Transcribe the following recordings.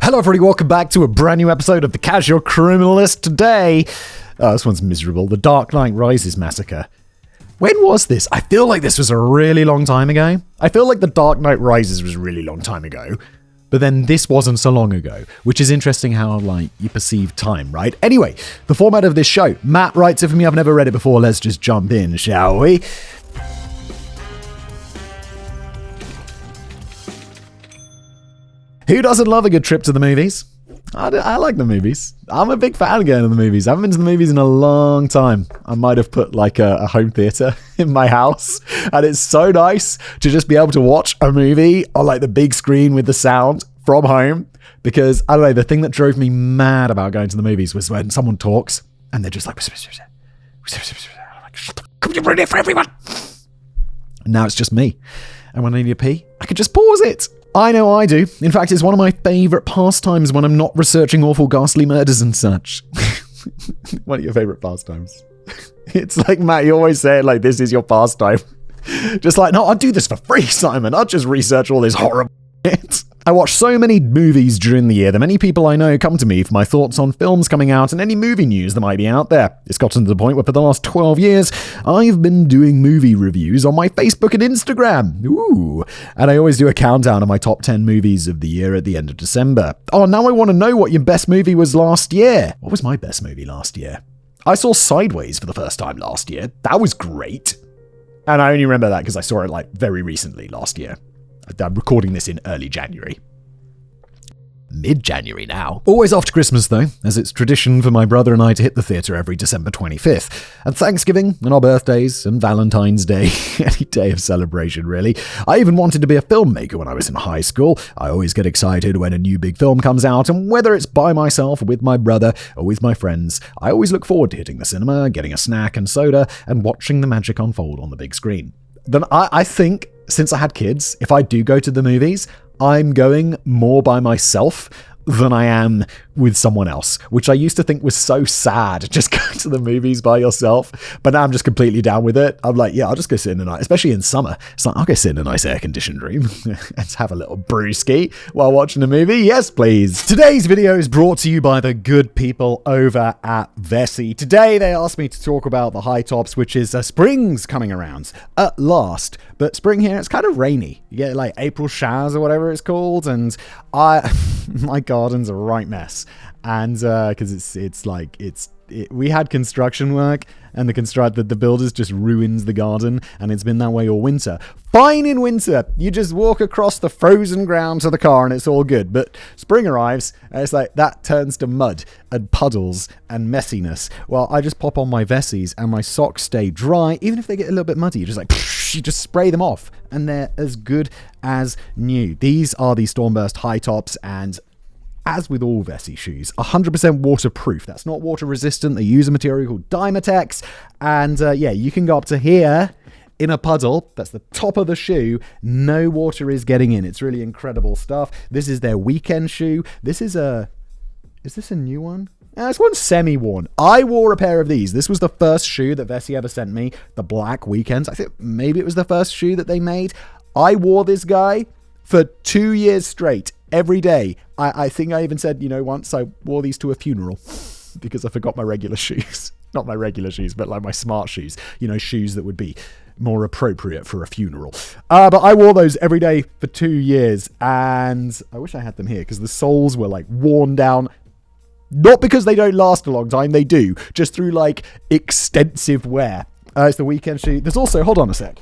Hello everybody, welcome back to a brand new episode of the Casual Criminalist. Today, this one's miserable, The Dark Knight Rises Massacre. When was this? I feel like this was a really long time ago. I feel like The Dark Knight Rises was a really long time ago. But then this wasn't so long ago, which is interesting how, you perceive time, right? Anyway, the format of this show. Matt writes it for me. I've never read it before. Let's just jump in, shall we? Who doesn't love a good trip to the movies? I like the movies. I'm a big fan of going to the movies. I haven't been to the movies in a long time. I might have put a home theater in my house, and it's so nice to just be able to watch a movie on the big screen with the sound from home. Because I don't know, the thing that drove me mad about going to the movies was when someone talks and they're just like, shut the fuck up, you ruined it for everyone. And now it's just me. And when I need to pee, I can just pause it. I know I do. In fact, it's one of my favourite pastimes when I'm not researching awful ghastly murders and such. One of your favourite pastimes. It's like, Matt, you always say it this is your pastime. Just no, I'll do this for free, Simon. I'll just research all this horrible shit. I watch so many movies during the year that many people I know come to me for my thoughts on films coming out and any movie news that might be out there. It's gotten to the point where for the last 12 years, I've been doing movie reviews on my Facebook and Instagram. Ooh. And I always do a countdown of my top 10 movies of the year at the end of December. Oh, now I want to know what your best movie was last year. What was my best movie last year? I saw Sideways for the first time last year. That was great. And I only remember that because I saw it very recently last year. I'm recording this in early January. Mid-January now. Always after Christmas, though, as it's tradition for my brother and I to hit the theatre every December 25th. And Thanksgiving, and our birthdays, and Valentine's Day. Any day of celebration, really. I even wanted to be a filmmaker when I was in high school. I always get excited when a new big film comes out, and whether it's by myself, or with my brother, or with my friends, I always look forward to hitting the cinema, getting a snack and soda, and watching the magic unfold on the big screen. Then I think, since I had kids, if I do go to the movies, I'm going more by myself than I am with someone else, which I used to think was so sad, just go to the movies by yourself. But now I'm just completely down with it. I'm I'll just go sit in a nice, especially in summer. It's I'll go sit in a nice air-conditioned room and have a little brewski while watching a movie. Yes, please. Today's video is brought to you by the good people over at Vessi. Today, they asked me to talk about the high tops, which is spring's coming around at last. But spring here, it's kind of rainy. You get April showers or whatever it's called, and my garden's a right mess. And because we had construction work, and the builders just ruins the garden, and it's been that way all winter. Fine in winter, you just walk across the frozen ground to the car and it's all good. But spring arrives, and it's that turns to mud and puddles and messiness. Well, I just pop on my Vessies and my socks stay dry, even if they get a little bit muddy. You just spray them off, and they're as good as new. These are the Stormburst high tops, and as with all Vessi shoes, 100% waterproof. That's not water resistant. They use a material called Dymatex. And you can go up to here in a puddle. That's the top of the shoe. No water is getting in. It's really incredible stuff. This is their weekend shoe. Is this a new one? This one's semi-worn. I wore a pair of these. This was the first shoe that Vessi ever sent me. The black weekends. I think maybe it was the first shoe that they made. I wore this guy for 2 years straight. Every day. I think I even said, once I wore these to a funeral because I forgot my regular shoes. Not my regular shoes, but my smart shoes. Shoes that would be more appropriate for a funeral. But I wore those every day for 2 years, and I wish I had them here because the soles were worn down. Not because they don't last a long time, they do. Just through extensive wear. It's the weekend shoe. There's also, hold on a sec.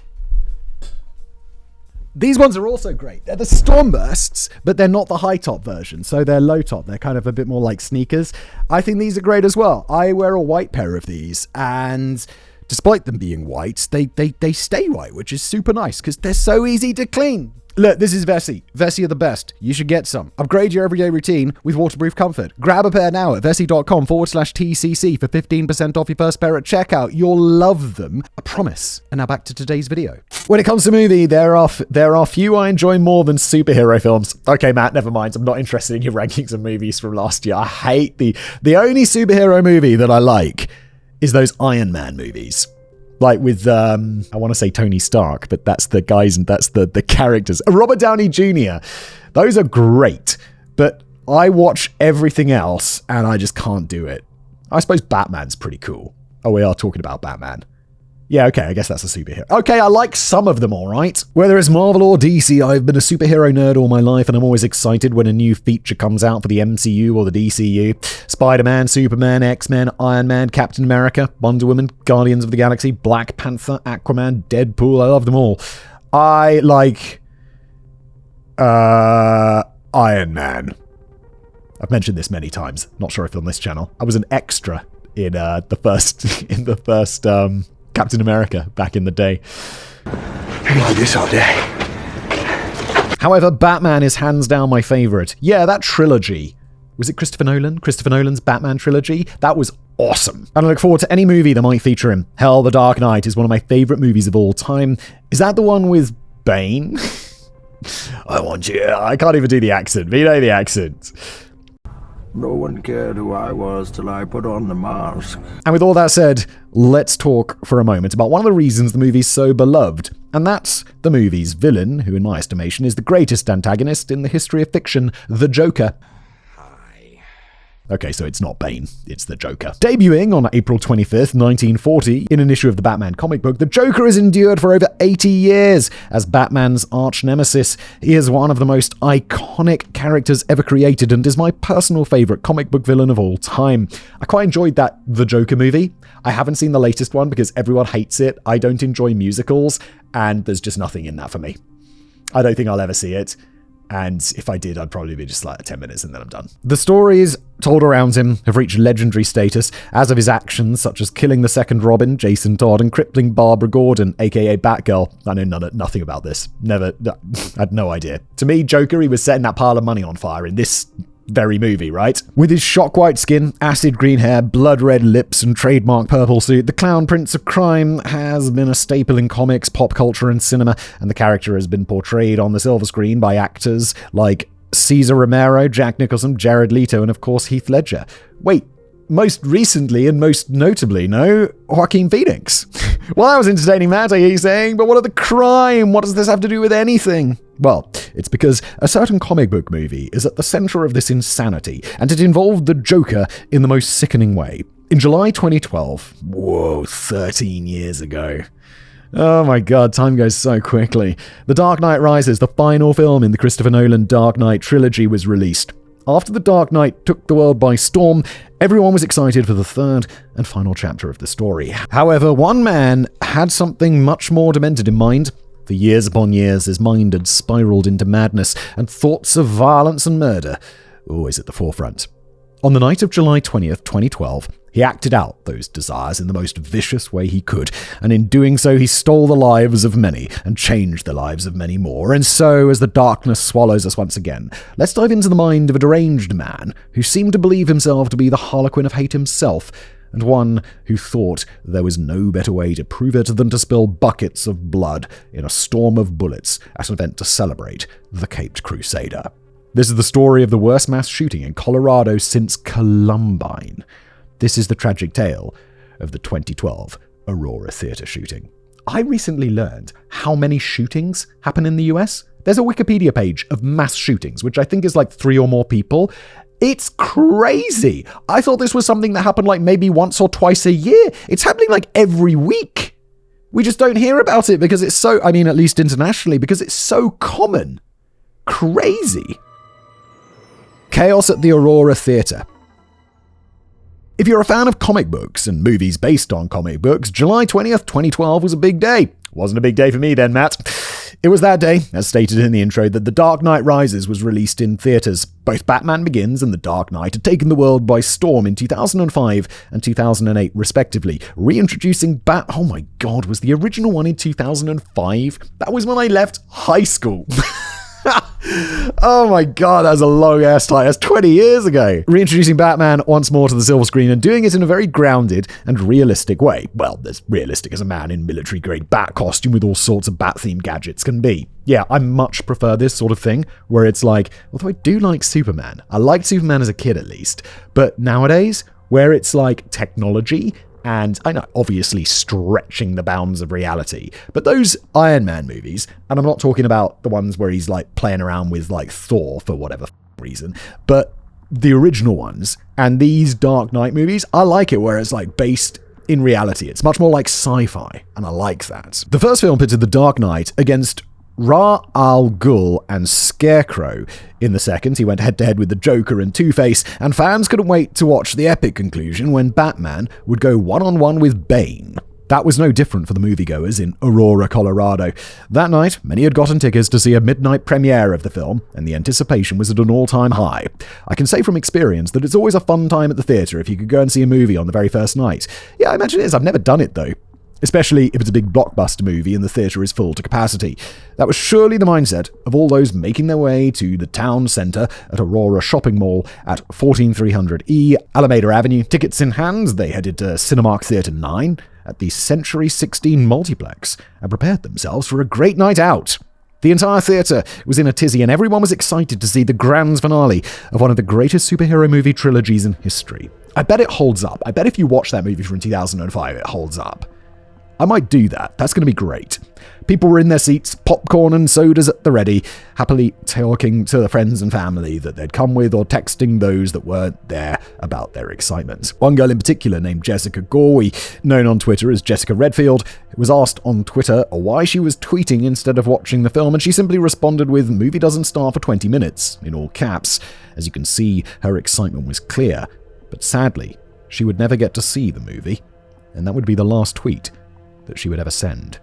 These ones are also great. They're the Stormbursts, but they're not the high top version. So they're low top. They're kind of a bit more like sneakers. I think these are great as well. I wear a white pair of these, and despite them being white, they stay white, which is super nice because they're so easy to clean. Look, this is Vessi. Vessi are the best. You should get some. Upgrade your everyday routine with waterproof comfort. Grab a pair now at vessi.com/TCC for 15% off your first pair at checkout. You'll love them. I promise. And now back to today's video. When it comes to movie, there are few I enjoy more than superhero films. Okay, Matt, never mind. I'm not interested in your rankings of movies from last year. I hate the only superhero movie that I like is those Iron Man movies. With, I want to say Tony Stark, but that's the guys and that's the characters. Robert Downey Jr. Those are great. But I watch everything else and I just can't do it. I suppose Batman's pretty cool. Oh, we are talking about Batman. Yeah, okay, I guess that's a superhero. Okay, I like some of them, all right. Whether it's Marvel or DC, I've been a superhero nerd all my life, and I'm always excited when a new feature comes out for the MCU or the DCU. Spider-Man, Superman, X-Men, Iron Man, Captain America, Wonder Woman, Guardians of the Galaxy, Black Panther, Aquaman, Deadpool, I love them all. I like... Iron Man. I've mentioned this many times, not sure if on this channel. I was an extra in the first Captain America back in the day. I like this all day. However, Batman is hands down my favorite. Yeah, that trilogy. Was it Christopher Nolan? Christopher Nolan's Batman trilogy? That was awesome. And I look forward to any movie that might feature him. Hell, The Dark Knight is one of my favorite movies of all time. Is that the one with Bane? I want you. I can't even do the accent, but you know the accent. No one cared who I was till I put on the mask. And with all that said, let's talk for a moment about one of the reasons the movie's so beloved. And that's the movie's villain, who in my estimation is the greatest antagonist in the history of fiction, the Joker. Okay, so it's not Bane, it's the Joker. Debuting on April 25th, 1940, in an issue of the Batman comic book, the Joker has endured for over 80 years as Batman's arch-nemesis. He is one of the most iconic characters ever created and is my personal favorite comic book villain of all time. I quite enjoyed that The Joker movie. I haven't seen the latest one because everyone hates it. I don't enjoy musicals, and there's just nothing in that for me. I don't think I'll ever see it. And if I did, I'd probably be just like 10 minutes and then I'm done. The stories told around him have reached legendary status, as have his actions, such as killing the second Robin, Jason Todd, and crippling Barbara Gordon, aka Batgirl. I know nothing about this. I had no idea. To me, Joker, he was setting that pile of money on fire in this very movie, right? With his shock white skin, acid green hair, blood red lips, and trademark purple suit, the Clown Prince of Crime has been a staple in comics, pop culture, and cinema, and the character has been portrayed on the silver screen by actors like Cesar Romero, Jack Nicholson, Jared Leto, and of course Heath Ledger. Wait, most recently and most notably, no, Joaquin Phoenix. Well, that was entertaining, Matt, I hear you saying, but what of the crime? What does this have to do with anything? Well, it's because a certain comic book movie is at the center of this insanity, and it involved the Joker in the most sickening way. In July 2012, whoa, 13 years ago. Oh my god, time goes so quickly. The Dark Knight Rises, the final film in the Christopher Nolan Dark Knight trilogy, was released. After The Dark Knight took the world by storm, everyone was excited for the third and final chapter of the story. However, one man had something much more demented in mind. For years upon years, his mind had spiraled into madness, and thoughts of violence and murder always at the forefront. On the night of July 20th, 2012, he acted out those desires in the most vicious way he could, and in doing so, he stole the lives of many and changed the lives of many more. And so, as the darkness swallows us once again, let's dive into the mind of a deranged man who seemed to believe himself to be the Harlequin of hate himself, and one who thought there was no better way to prove it than to spill buckets of blood in a storm of bullets at an event to celebrate the Caped Crusader. This is the story of the worst mass shooting in Colorado since Columbine. This is the tragic tale of the 2012 Aurora theater shooting. I recently learned how many shootings happen in the US. There's a Wikipedia page of mass shootings, which I think is like 3 or more people. It's crazy. I thought this was something that happened like maybe once or twice a year. It's happening like every week. We just don't hear about it because it's so, at least internationally, because it's so common. Crazy. Chaos at the Aurora Theater. If you're a fan of comic books and movies based on comic books, July 20th, 2012 was a big day. Wasn't a big day for me then, Matt. It was that day, as stated in the intro, that The Dark Knight Rises was released in theaters. Both Batman Begins and The Dark Knight had taken the world by storm in 2005 and 2008, respectively, reintroducing Oh my god, was the original one in 2005? That was when I left high school. Oh my god, that was a long-ass time. That's 20 years ago. Reintroducing Batman once more to the silver screen and doing it in a very grounded and realistic way. Well, as realistic as a man in military-grade bat costume with all sorts of bat-themed gadgets can be. Yeah, I much prefer this sort of thing, where it's like, although I do like Superman. I liked Superman as a kid at least. But nowadays, where it's like technology and I know, obviously stretching the bounds of reality. But those Iron Man movies, and I'm not talking about the ones where he's like playing around with like Thor for whatever reason. But the original ones and these Dark Knight movies, I like it where it's like based in reality. It's much more like sci-fi, and I like that. The first film pitted the Dark Knight against Ra's al Ghul and Scarecrow. In the second, he went head-to-head with the Joker and Two-Face, and fans couldn't wait to watch the epic conclusion when Batman would go one-on-one with Bane. That was no different for the moviegoers in Aurora, Colorado. That night, many had gotten tickets to see a midnight premiere of the film, and the anticipation was at an all-time high. I can say from experience that it's always a fun time at the theatre if you could go and see a movie on the very first night. Yeah, I imagine it is. I've never done it, though. Especially if it's a big blockbuster movie and the theatre is full to capacity. That was surely the mindset of all those making their way to the town centre at Aurora Shopping Mall at 14300 Alameda Avenue. Tickets in hand, they headed to Cinemark Theatre 9 at the Century 16 Multiplex and prepared themselves for a great night out. The entire theatre was in a tizzy and everyone was excited to see the grand finale of one of the greatest superhero movie trilogies in history. I bet it holds up. I bet if you watch that movie from 2005, it holds up. I might do that. That's going to be great. People were in their seats, popcorn and sodas at the ready, happily talking to the friends and family that they'd come with or texting those that weren't there about their excitement. One girl in particular, named Jessica Gorwey, known on Twitter as Jessica Redfield, was asked on Twitter why she was tweeting instead of watching the film, and she simply responded with, "Movie doesn't start for 20 minutes, in all caps. As you can see, her excitement was clear. But sadly, she would never get to see the movie, and that would be the last tweet that she would ever send.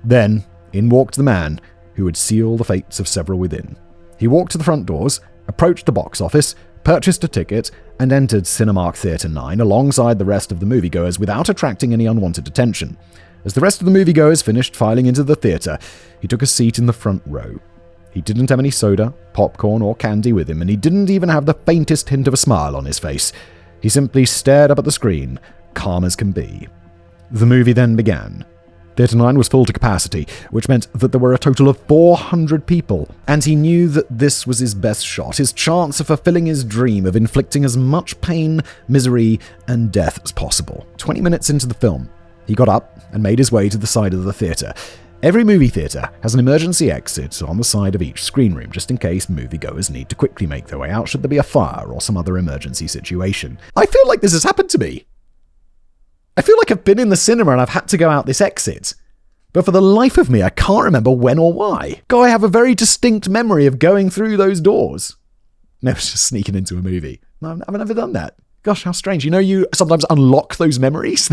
Then, in walked the man who would seal the fates of several within. He walked to the front doors, approached the box office, purchased a ticket, and entered Cinemark Theatre 9 alongside the rest of the moviegoers without attracting any unwanted attention. As the rest of the moviegoers finished filing into the theatre, he took a seat in the front row. He didn't have any soda, popcorn, or candy with him, and he didn't even have the faintest hint of a smile on his face. He simply stared up at the screen, calm as can be. The movie then began. Theatre 9 was full to capacity, which meant that there were a total of 400 people, and he knew that this was his best shot, his chance of fulfilling his dream of inflicting as much pain, misery, and death as possible. 20 minutes into the film, he got up and made his way to the side of the theatre. Every movie theatre has an emergency exit on the side of each screen room, just in case moviegoers need to quickly make their way out should there be a fire or some other emergency situation. I feel like this has happened to me. I feel like I've been in the cinema and I've had to go out this exit. But for the life of me, I can't remember when or why. God, I have a very distinct memory of going through those doors. No, it's just sneaking into a movie. No, I've never done that. Gosh, how strange. You know, you sometimes unlock those memories?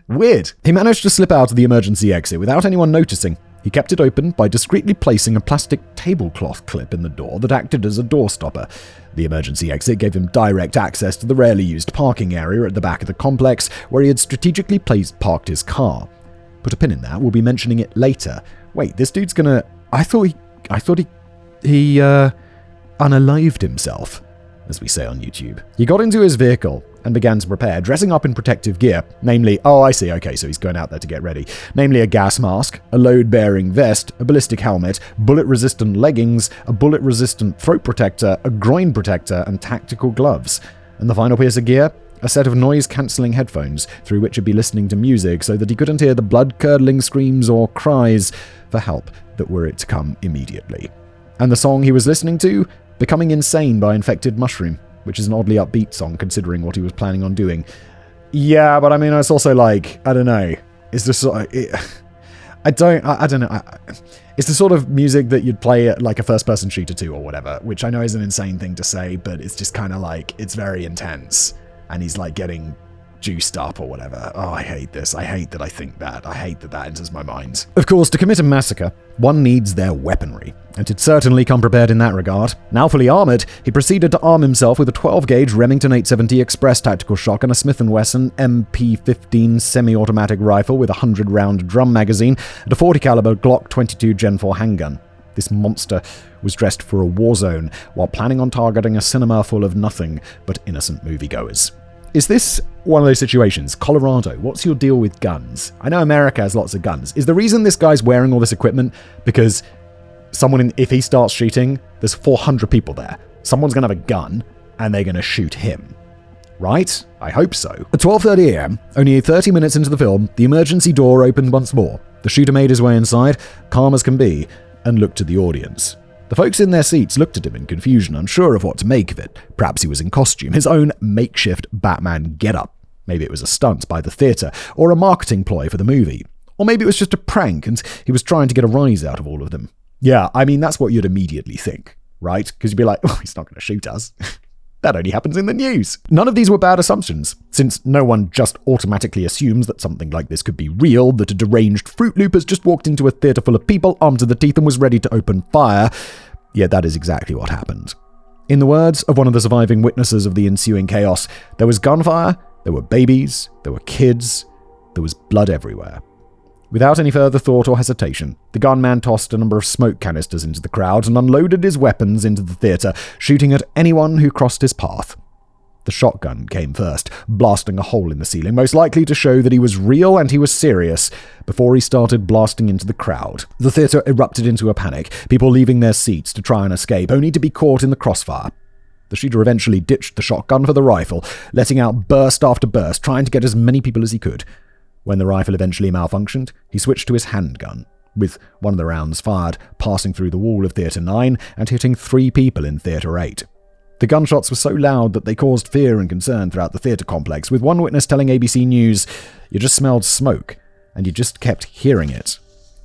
Weird. He managed to slip out of the emergency exit without anyone noticing. He kept it open by discreetly placing a plastic tablecloth clip in the door that acted as a door stopper. The emergency exit gave him direct access to the rarely used parking area at the back of the complex, where he had strategically parked his car. Put a pin in that, we'll be mentioning it later. Wait, this dude's gonna... I thought he unalived himself, as we say on YouTube. He got into his vehicle and began to prepare, dressing up in protective gear, namely, oh, I see, okay, so he's going out there to get ready, namely a gas mask, a load-bearing vest, a ballistic helmet, bullet-resistant leggings, a bullet-resistant throat protector, a groin protector, and tactical gloves. And the final piece of gear? A set of noise-cancelling headphones through which he'd be listening to music so that he couldn't hear the blood-curdling screams or cries for help that were to come immediately. And the song he was listening to? Becoming Insane by Infected Mushroom, which is an oddly upbeat song considering what he was planning on doing. Yeah, but I mean, it's also like, I don't know. It's the sort of... I don't know. It's the sort of music that you'd play at like a first-person shooter 2 or whatever, which I know is an insane thing to say, but it's just kind of like, it's very intense. And he's like getting juiced up or whatever. Oh, I hate this. I hate that I think that. I hate that that enters my mind. Of course, to commit a massacre, one needs their weaponry, and he'd certainly come prepared in that regard. Now fully armoured, he proceeded to arm himself with a 12-gauge Remington 870 Express tactical shotgun, a Smith & Wesson MP15 semi-automatic rifle with a 100-round drum magazine, and a 40-caliber Glock 22 Gen 4 handgun. This monster was dressed for a war zone while planning on targeting a cinema full of nothing but innocent moviegoers. Is this one of those situations? Colorado, what's your deal with guns? I know America has lots of guns. Is the reason this guy's wearing all this equipment because if he starts shooting, there's 400 people there. Someone's going to have a gun and they're going to shoot him. Right? I hope so. At 12:30 a.m., only 30 minutes into the film, the emergency door opened once more. The shooter made his way inside, calm as can be, and looked at the audience. The folks in their seats looked at him in confusion, unsure of what to make of it. Perhaps he was in costume, his own makeshift Batman getup. Maybe it was a stunt by the theatre, or a marketing ploy for the movie. Or maybe it was just a prank, and he was trying to get a rise out of all of them. Yeah, I mean, that's what you'd immediately think, right? Because you'd be like, oh, he's not going to shoot us. That only happens in the news. None of these were bad assumptions, since no one just automatically assumes that something like this could be real, that a deranged Fruit Loop has just walked into a theatre full of people, armed to the teeth, and was ready to open fire. Yet that is exactly what happened. In the words of one of the surviving witnesses of the ensuing chaos, there was gunfire, there were babies, there were kids, there was blood everywhere. Without any further thought or hesitation, the gunman tossed a number of smoke canisters into the crowd and unloaded his weapons into the theatre, shooting at anyone who crossed his path. The shotgun came first, blasting a hole in the ceiling, most likely to show that he was real and he was serious, before he started blasting into the crowd. The theatre erupted into a panic, people leaving their seats to try and escape, only to be caught in the crossfire. The shooter eventually ditched the shotgun for the rifle, letting out burst after burst, trying to get as many people as he could. When the rifle eventually malfunctioned, he switched to his handgun, with one of the rounds fired, passing through the wall of Theatre 9 and hitting 3 people in Theatre 8. The gunshots were so loud that they caused fear and concern throughout the theatre complex, with one witness telling ABC News, "You just smelled smoke, and you just kept hearing it.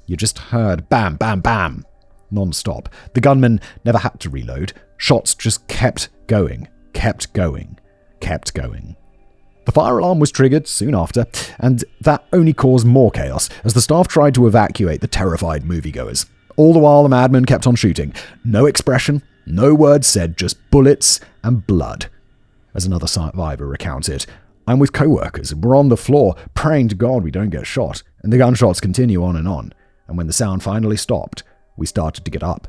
You just heard bam, bam, bam, non-stop. The gunman never had to reload. Shots just kept going, kept going, kept going." The fire alarm was triggered soon after, and that only caused more chaos as the staff tried to evacuate the terrified moviegoers. All the while, the madman kept on shooting. No expression, no words said, just bullets and blood. As another survivor recounted, "I'm with co-workers and we're on the floor praying to God we don't get shot, and the gunshots continue on. And when the sound finally stopped, we started to get up,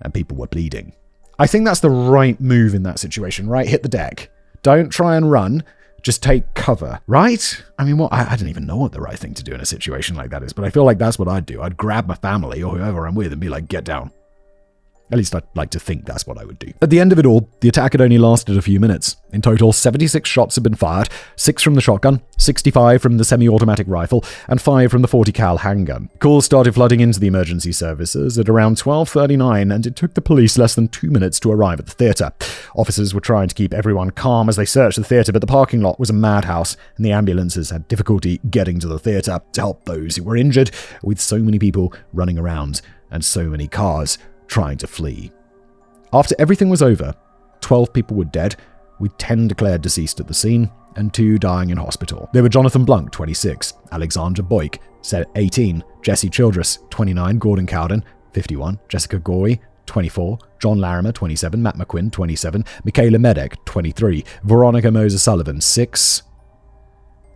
and people were bleeding." I think that's the right move in that situation, right? Hit the deck. Don't try and run. Just take cover, right? I mean, I don't even know what the right thing to do in a situation like that is, but I feel like that's what I'd do. I'd grab my family or whoever I'm with and be like, get down. At least I'd like to think that's what I would do. At the end of it all, the attack had only lasted a few minutes. In total, 76 shots had been fired, 6 from the shotgun, 65 from the semi-automatic rifle, and 5 from the 40 cal handgun. Calls started flooding into the emergency services at around 12:39, and it took the police less than 2 minutes to arrive at the theatre. Officers were trying to keep everyone calm as they searched the theatre, but the parking lot was a madhouse, and the ambulances had difficulty getting to the theatre to help those who were injured, with so many people running around and so many cars trying to flee. After everything was over, 12 people were dead, with 10 declared deceased at the scene, and 2 dying in hospital. They were Jonathan Blunk, 26, Alexandra Boyk, 18, Jesse Childress, 29, Gordon Cowden, 51, Jessica Gorey, 24, John Larimer, 27, Matt McQuinn, 27, Michaela Medek, 23, Veronica Moser Sullivan, 6,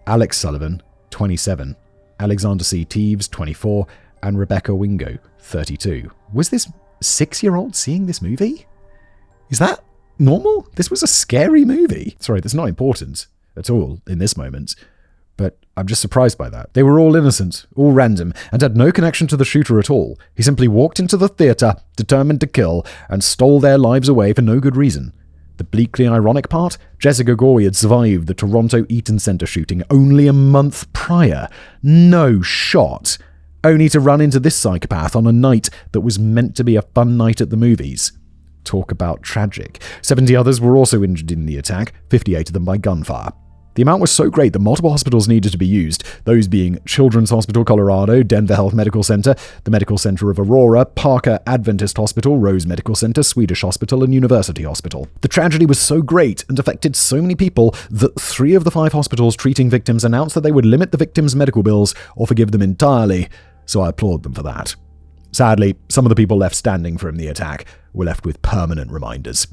Alex Sullivan, 27, Alexander C. Teeves, 24, and Rebecca Wingo, 32. Was this 6-year-old seeing this movie? Is that normal? This was a scary movie. Sorry, that's not important at all in this moment, but I'm just surprised by that. They were all innocent, all random, and had no connection to the shooter at all. He simply walked into the theatre, determined to kill, and stole their lives away for no good reason. The bleakly ironic part? Jessica Gorey had survived the Toronto Eaton Centre shooting only a month prior. No shot. Only to run into this psychopath on a night that was meant to be a fun night at the movies. Talk about tragic. 70 others were also injured in the attack, 58 of them by gunfire. The amount was so great that multiple hospitals needed to be used, those being Children's Hospital Colorado, Denver Health Medical Center, the Medical Center of Aurora, Parker Adventist Hospital, Rose Medical Center, Swedish Hospital, and University Hospital. The tragedy was so great and affected so many people that 3 of the 5 hospitals treating victims announced that they would limit the victims' medical bills or forgive them entirely, so I applaud them for that. Sadly, some of the people left standing from the attack were left with permanent reminders.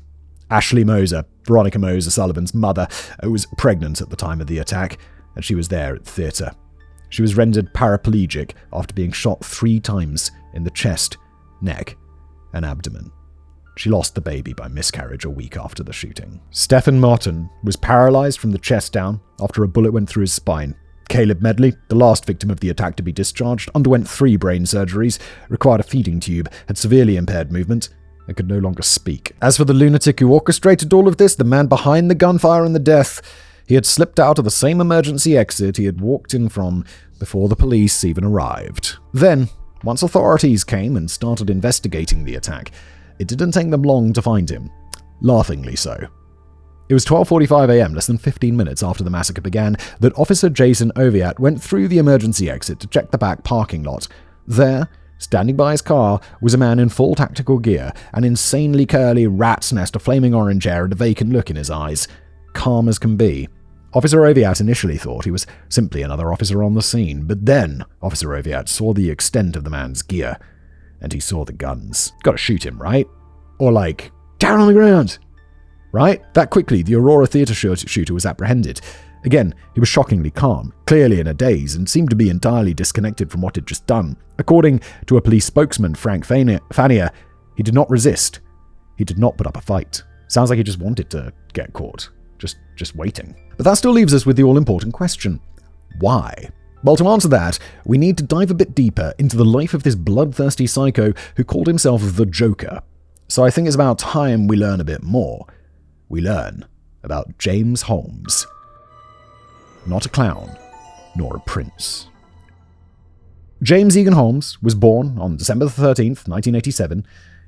Ashley Moser, Veronica Moser Sullivan's mother, was pregnant at the time of the attack, and she was there at the theatre. She was rendered paraplegic after being shot 3 times in the chest, neck, and abdomen. She lost the baby by miscarriage a week after the shooting. Stephen Martin was paralyzed from the chest down after a bullet went through his spine. Caleb Medley, the last victim of the attack to be discharged, underwent 3 brain surgeries, required a feeding tube, had severely impaired movement, and could no longer speak. As for the lunatic who orchestrated all of this, the man behind the gunfire and the death, he had slipped out of the same emergency exit he had walked in from before the police even arrived. Then, once authorities came and started investigating the attack, It didn't take them long to find him. Laughingly so. It was 12:45 a.m., less than 15 minutes after the massacre began, that Officer Jason Oviatt went through the emergency exit to check the back parking lot. There, standing by his car, was a man in full tactical gear, an insanely curly rat's nest of flaming orange hair and a vacant look in his eyes. Calm as can be. Officer Oviatt initially thought he was simply another officer on the scene, but then Officer Oviatt saw the extent of the man's gear, and he saw the guns. Gotta shoot him, right? Or down on the ground! Right? That quickly, the Aurora theater shooter was apprehended. Again, he was shockingly calm, clearly in a daze, and seemed to be entirely disconnected from what he'd just done. According to a police spokesman, Frank Fania, he did not resist. He did not put up a fight. Sounds like he just wanted to get caught. Just waiting. But that still leaves us with the all-important question. Why? Well, to answer that, we need to dive a bit deeper into the life of this bloodthirsty psycho who called himself the Joker. So I think it's about time we learn a bit more. We learn about James Holmes. Not a clown, nor a prince. James Egan Holmes was born on December 13th, 1987,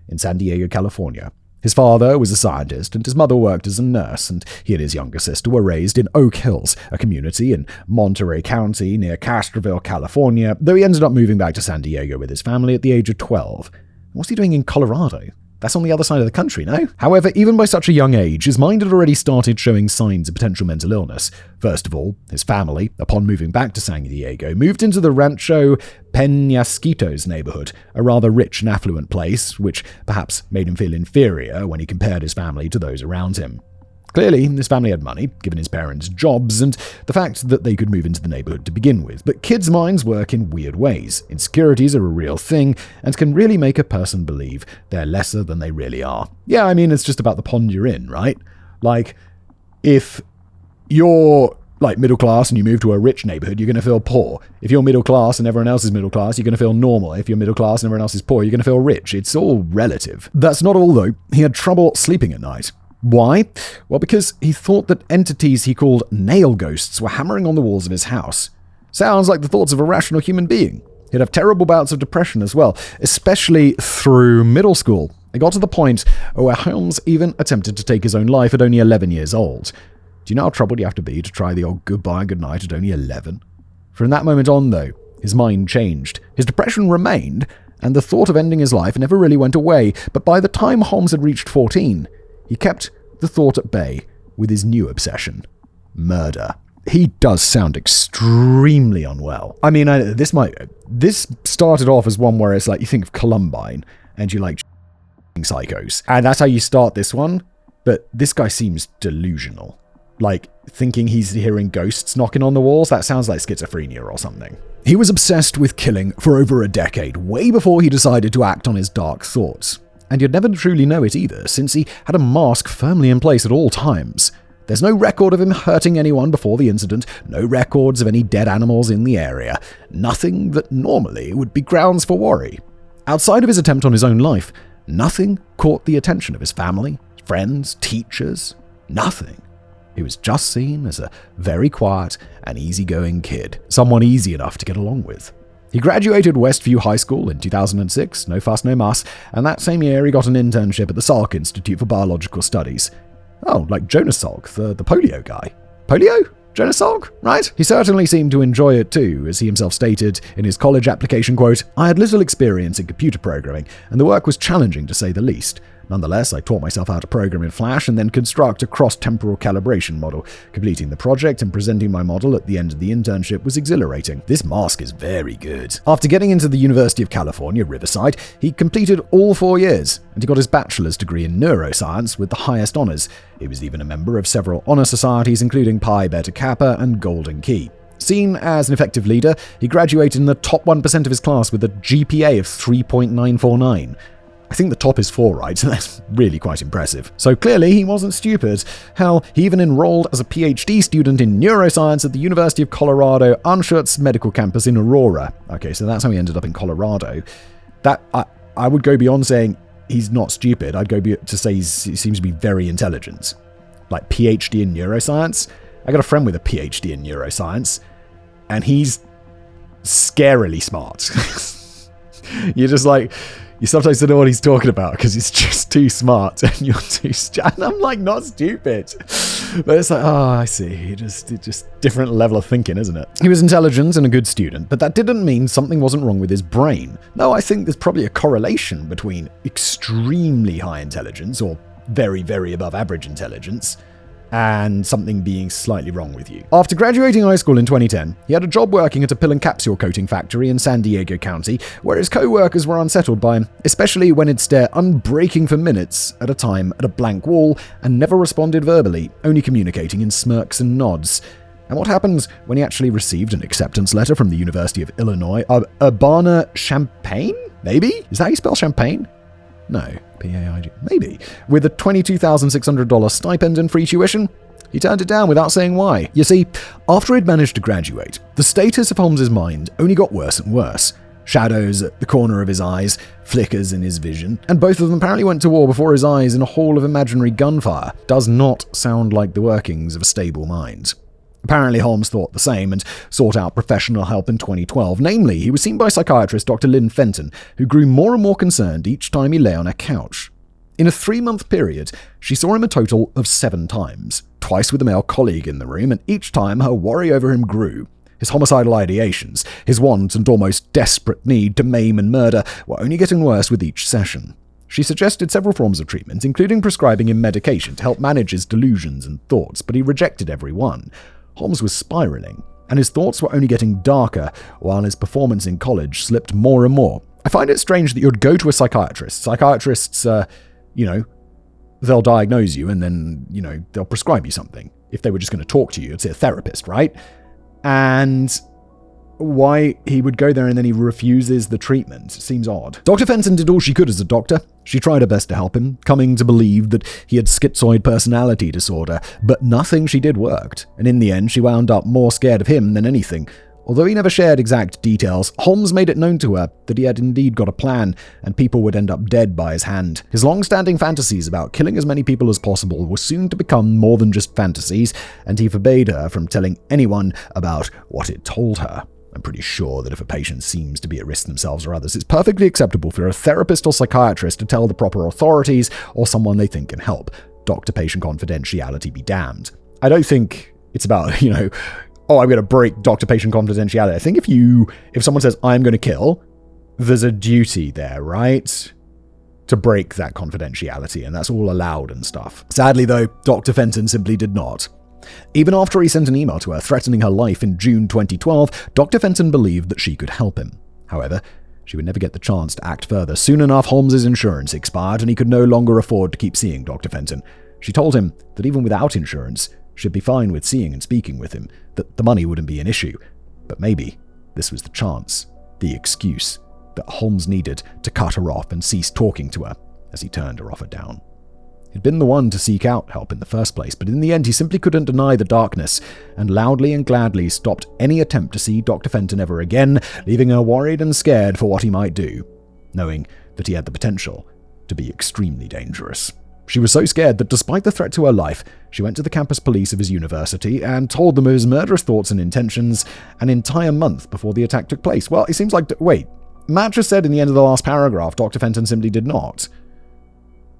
in San Diego, California. His father was a scientist, and his mother worked as a nurse, and he and his younger sister were raised in Oak Hills, a community in Monterey County near Castroville, California, though he ended up moving back to San Diego with his family at the age of 12. What's he doing in Colorado? That's on the other side of the country, no? However, even by such a young age, his mind had already started showing signs of potential mental illness. First of all, his family, upon moving back to San Diego, moved into the Rancho Penasquitos neighborhood, a rather rich and affluent place, which perhaps made him feel inferior when he compared his family to those around him. Clearly, his family had money, given his parents jobs, and the fact that they could move into the neighborhood to begin with. But kids' minds work in weird ways. Insecurities are a real thing, and can really make a person believe they're lesser than they really are. Yeah, I mean, it's just about the pond you're in, right? If you're middle class and you move to a rich neighborhood, you're going to feel poor. If you're middle class and everyone else is middle class, you're going to feel normal. If you're middle class and everyone else is poor, you're going to feel rich. It's all relative. That's not all, though. He had trouble sleeping at night. Why? Well, because he thought that entities he called nail ghosts were hammering on the walls of his house. Sounds like the thoughts of a rational human being. He'd have terrible bouts of depression as well, especially through middle school. It got to the point where Holmes even attempted to take his own life at only 11 years old. Do you know how troubled you have to be to try the old goodbye and goodnight at only 11? From that moment on, though, his mind changed. His depression remained, and the thought of ending his life never really went away. But by the time Holmes had reached 14, he kept the thought at bay with his new obsession: murder. He does sound extremely unwell. I mean, this started off as one where it's you think of Columbine and you psychos, and that's how you start this one. But this guy seems delusional. Thinking he's hearing ghosts knocking on the walls, that sounds like schizophrenia or something. He was obsessed with killing for over a decade, way before he decided to act on his dark thoughts. And you'd never truly know it either, since he had a mask firmly in place at all times. There's no record of him hurting anyone before the incident, no records of any dead animals in the area, nothing that normally would be grounds for worry. Outside of his attempt on his own life, nothing caught the attention of his family, friends, teachers, nothing. He was just seen as a very quiet and easygoing kid, someone easy enough to get along with. He graduated Westview High School in 2006, no fuss, no muss, and that same year he got an internship at the Salk Institute for Biological Studies. Oh, like Jonas Salk, the polio guy. Polio? Jonas Salk? Right? He certainly seemed to enjoy it too, as he himself stated in his college application quote, "I had little experience in computer programming, and the work was challenging to say the least. Nonetheless, I taught myself how to program in Flash and then construct a cross-temporal calibration model. Completing the project and presenting my model at the end of the internship was exhilarating. This mask is very good." After getting into the University of California, Riverside, he completed all 4 years, and he got his bachelor's degree in neuroscience with the highest honors. He was even a member of several honor societies, including Pi Beta Kappa and Golden Key. Seen as an effective leader, he graduated in the top 1% of his class with a GPA of 3.949. I think the top is 4, right? So that's really quite impressive. So clearly he wasn't stupid. Hell, he even enrolled as a PhD student in neuroscience at the University of Colorado Anschutz Medical Campus in Aurora. Okay, so that's how he ended up in Colorado. That I would go beyond saying he's not stupid. I'd go to say he seems to be very intelligent. PhD in neuroscience. I got a friend with a PhD in neuroscience, and he's scarily smart. You're just You sometimes don't know what he's talking about because he's just too smart and you're too and I'm like, not stupid. But it's like, oh, I see. It's just different level of thinking, isn't it? He was intelligent and a good student, but that didn't mean something wasn't wrong with his brain. No, I think there's probably a correlation between extremely high intelligence or very, very above average intelligence and something being slightly wrong with you. After graduating high school in 2010, he had a job working at a pill and capsule coating factory in San Diego County, where his co-workers were unsettled by him, especially when he'd stare unbreaking for minutes at a time at a blank wall and never responded verbally, only communicating in smirks and nods. And what happened when he actually received an acceptance letter from the University of Illinois, Urbana-Champaign? Maybe? Is that how you spell champagne? No, P-A-I-G. Maybe. With a $22,600 stipend and free tuition? He turned it down without saying why. You see, after he'd managed to graduate, the status of Holmes' mind only got worse and worse. Shadows at the corner of his eyes, flickers in his vision, and both of them apparently went to war before his eyes in a hall of imaginary gunfire. Does not sound like the workings of a stable mind. Apparently, Holmes thought the same and sought out professional help in 2012. Namely, he was seen by psychiatrist Dr. Lynn Fenton, who grew more and more concerned each time he lay on her couch. In a 3-month period, she saw him a total of 7 times, twice with a male colleague in the room, and each time her worry over him grew. His homicidal ideations, his want and almost desperate need to maim and murder were only getting worse with each session. She suggested several forms of treatment, including prescribing him medication to help manage his delusions and thoughts, but he rejected every one. Holmes was spiraling, and his thoughts were only getting darker while his performance in college slipped more and more. I find it strange that you'd go to a psychiatrist. Psychiatrists, they'll diagnose you and then, they'll prescribe you something. If they were just going to talk to you, it's a therapist, right? And why he would go there and then he refuses the treatment seems odd. Dr. Fenton did all she could as a doctor. She tried her best to help him, coming to believe that he had schizoid personality disorder, but nothing she did worked, and in the end she wound up more scared of him than anything. Although he never shared exact details, Holmes made it known to her that he had indeed got a plan, and people would end up dead by his hand. His long-standing fantasies about killing as many people as possible were soon to become more than just fantasies, and he forbade her from telling anyone about what it told her. I'm pretty sure that if a patient seems to be at risk themselves or others, it's perfectly acceptable for a therapist or psychiatrist to tell the proper authorities or someone they think can help. Doctor-patient confidentiality be damned. I don't think it's about, I'm going to break doctor-patient confidentiality. I think if someone says, I'm going to kill, there's a duty there, right? To break that confidentiality, and that's all allowed and stuff. Sadly, though, Dr. Fenton simply did not. Even after he sent an email to her threatening her life in June 2012, Dr. Fenton believed that she could help him. However, she would never get the chance to act further. Soon enough, Holmes' insurance expired and he could no longer afford to keep seeing Dr. Fenton. She told him that even without insurance, she'd be fine with seeing and speaking with him, that the money wouldn't be an issue. But maybe this was the chance, the excuse, that Holmes needed to cut her off and cease talking to her as he turned her offer down. He'd been the one to seek out help in the first place, but in the end he simply couldn't deny the darkness, and loudly and gladly stopped any attempt to see Dr. Fenton ever again, leaving her worried and scared for what he might do, knowing that he had the potential to be extremely dangerous. She was so scared that despite the threat to her life, she went to the campus police of his university and told them of his murderous thoughts and intentions an entire month before the attack took place. Well, it seems like... Wait, Matt just said in the end of the last paragraph, Dr. Fenton simply did not.